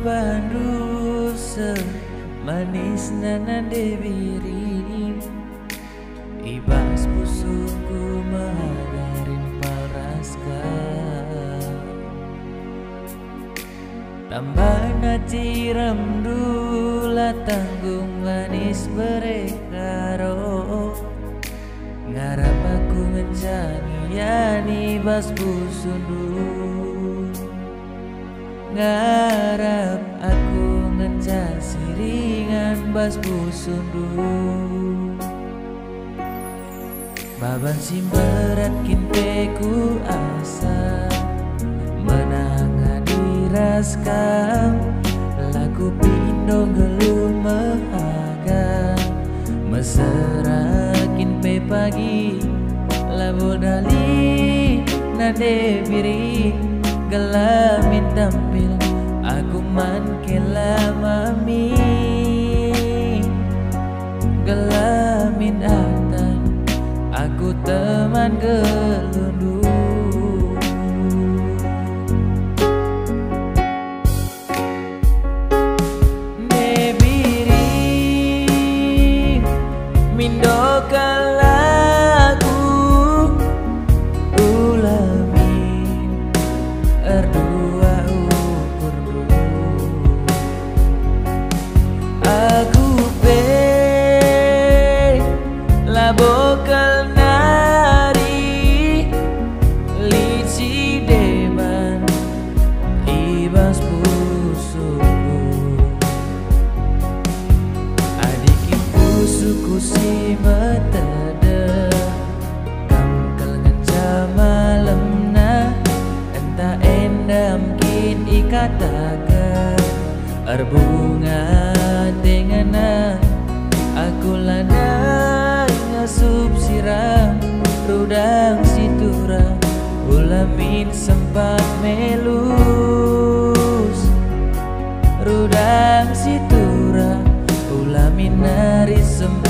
pandu manis nanan debiri ibas pusuku mahadarin paraska tambah naciram dula tanggung manis berekaro ngarap aku ngencani yani bas pusundu ngarap aku ngencani siringan bas pusundu baban simberat kinteku asa menangani raskam lagu pindo gelum mehaga meserakin pe pagi labo dali nade biri gelamin tampil aku man kelamami gelamin atan aku teman gelundu debiri mindo kalaku ulamin erdua ukur aku pe labokal nari lici deman ibas pusuku adiki pusuku si metade kamkel ngenca malemna entah endam kin ikataga erbunga dengan aku lana ngasup siram rudang situra ulamin sempat melus rudang situra ulamin nari sempat